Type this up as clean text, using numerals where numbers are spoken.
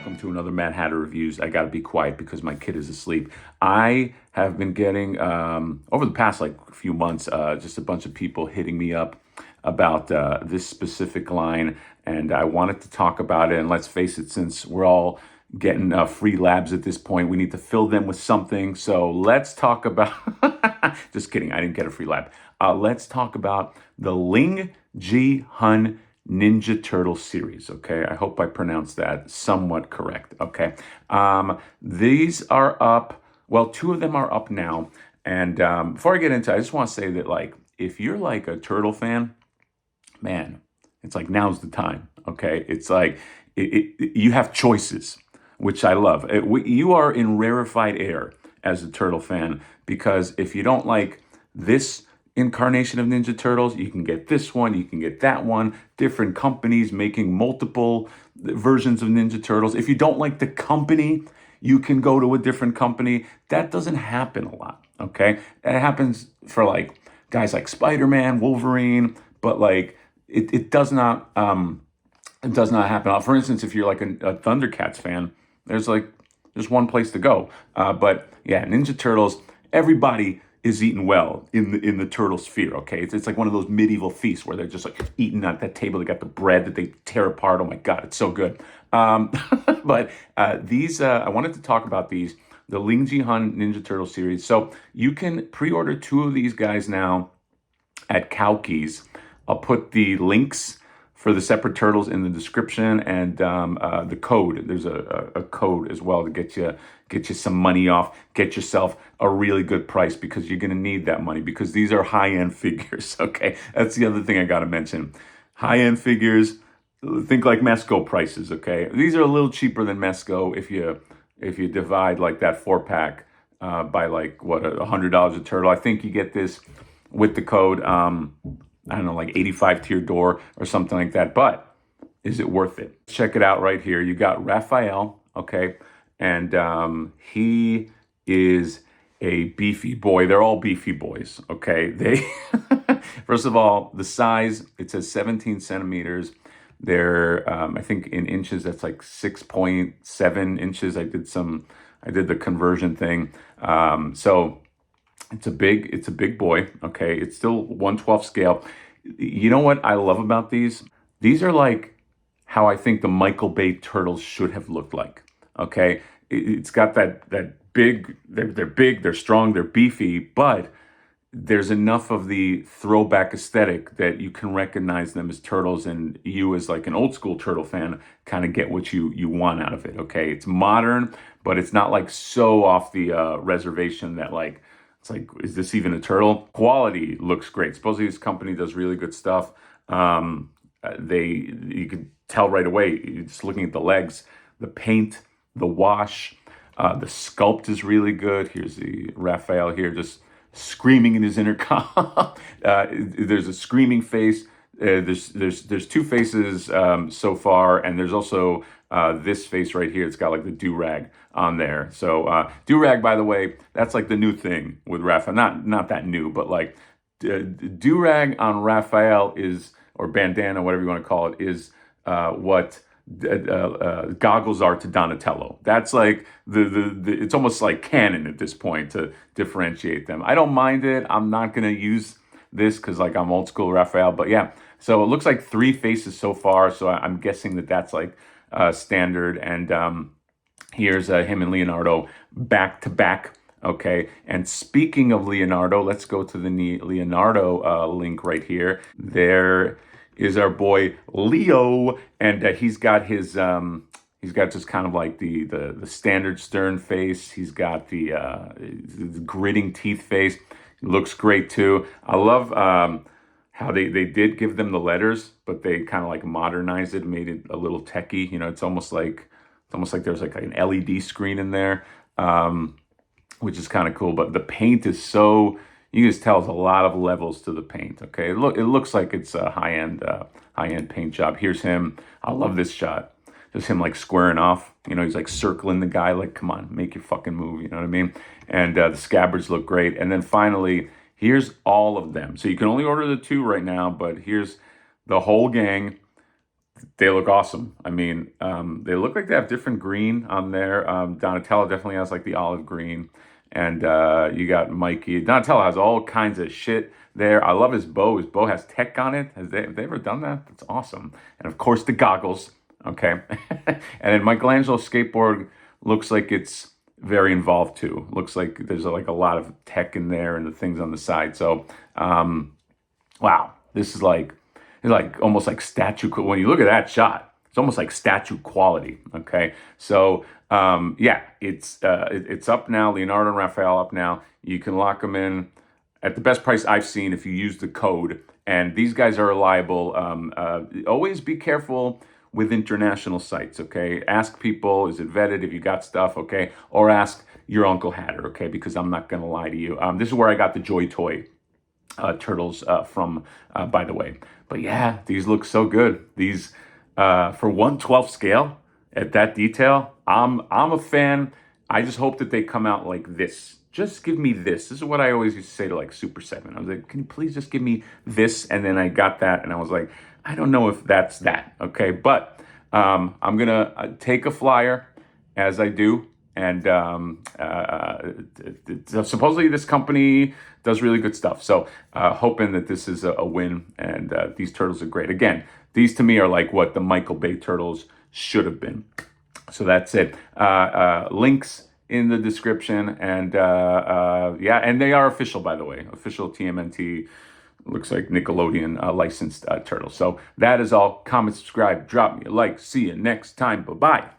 welcome to another Mad Hatter Reviews. I gotta be quiet because my kid is asleep. I have been getting, over the past few months, just a bunch of people hitting me up about this specific line, and I wanted to talk about it. And let's face it, since we're all getting free labs at this point, we need to fill them with something. So let's talk about, just kidding, I didn't get a free lab. Let's talk about the lingjihun Ninja Turtle series, okay? I hope I pronounced that somewhat correct, okay? These are up, well, two of them are up now. And before I get into it, I just want to say that, if you're a turtle fan, man, it's now's the time, okay? It's you have choices, which I love. You are in rarefied air as a turtle fan, because if you don't like this incarnation of Ninja Turtles, you can get this one, you can get that one, different companies making multiple versions of Ninja Turtles. If you don't like the company, you can go to a different company. That doesn't happen a lot, okay? It happens for guys like Spider-Man, Wolverine, but it does not happen. For instance, if you're a Thundercats fan, there's one place to go. But yeah, Ninja Turtles, everybody is eating well in the turtle sphere, okay? It's like one of those medieval feasts where they're just eating at that table. They got the bread that they tear apart. Oh my God, it's so good. But these, I wanted to talk about these, the lingjihun Ninja Turtle series. So you can pre-order two of these guys now at Kowkis. I'll put the links for the separate turtles in the description, and the code. There's a code as well to get you some money off, get yourself a really good price, because you're gonna need that money, because these are high-end figures, okay? That's the other thing I gotta mention. High-end figures, think like Mesco prices, okay? These are a little cheaper than Mesco if you divide that 4-pack by $100 a turtle. I think you get this with the code, I don't know, 85 to your door or something like that. But is it worth it? Check it out right here. You got Raphael, okay? And he is a beefy boy. They're all beefy boys, okay? First of all, the size, it says 17 centimeters. They're, I think in inches, that's 6.7 inches. I did the conversion thing. So it's a big boy, okay? It's still 1/12 scale. You know what I love about these? These are how I think the Michael Bay turtles should have looked like, okay? It's got that big, they're big, they're strong, they're beefy, but there's enough of the throwback aesthetic that you can recognize them as turtles, and you as an old school turtle fan kind of get what you want out of it, okay? It's modern, but it's not so off the reservation that it's is this even a turtle? Quality looks great. Supposedly this company does really good stuff. You can tell right away, just looking at the legs, the paint, the wash, the sculpt is really good. Here's the Raphael here, just screaming in his intercom. There's a screaming face. There's two faces so far, and there's also this face right here. It's got the do-rag on there. So do-rag, by the way, that's the new thing with Raphael. Not that new, but do-rag on Raphael is, or bandana, whatever you want to call it, is what goggles are to Donatello. That's it's almost canon at this point to differentiate them. I don't mind it. I'm not gonna use this because I'm old school Raphael, but yeah. So it looks like 3 faces so far. So I'm guessing that's standard. And here's him and Leonardo back to back. Okay, and speaking of Leonardo, let's go to the Leonardo link right here. There is our boy Leo, and he's got his he's got just kind of the standard stern face. He's got the gritting teeth face. Looks great too. I love how they did give them the letters, but they kind of modernized it, made it a little techie. You know, it's almost like there's an LED screen in there, which is kind of cool. But the paint is so, you can just tell there's a lot of levels to the paint. Okay, it looks like it's a high-end paint job. Here's him. I love this shot. Just him squaring off. You know, he's circling the guy. Come on, make your fucking move. You know what I mean? And the scabbards look great. And then finally, here's all of them. So you can only order the 2 right now, but here's the whole gang. They look awesome. I mean, they look like they have different green on there. Donatello definitely has like the olive green, and you got Mikey. Donatello has all kinds of shit there. I love his bow. His bow has tech on it. Have they ever done that? That's awesome. And of course the goggles. Okay, and then Michelangelo's skateboard looks like it's very involved too. Looks like there's like a lot of tech in there and the things on the side. So, wow, this is like it's like almost like statue. When you look at that shot, it's almost like statue quality. Okay, so yeah, it's up now. Leonardo and Raphael up now. You can lock them in at the best price I've seen if you use the code. And these guys are reliable. Always be careful with international sites. Okay, ask people, is it vetted? If you got stuff, okay, or ask your Uncle Hatter. Okay, because I'm not gonna lie to you. This is where I got the Joy Toy turtles from, by the way. But yeah, these look so good. These for 1/12 scale at that detail, I'm a fan. I just hope that they come out like this. Just give me this. This is what I always used to say to like Super 7. I was like, can you please just give me this? And then I got that, and I was like, I don't know if that's that. Okay, but I'm gonna take a flyer as I do. And supposedly this company does really good stuff. So hoping that this is a win. And these turtles are great. Again, these to me are like what the Michael Bay turtles should have been. So that's it. Links in the description. And yeah, and they are official, by the way. Official TMNT. Looks like Nickelodeon licensed turtles. So that is all. Comment, subscribe, drop me a like. See you next time. Bye-bye.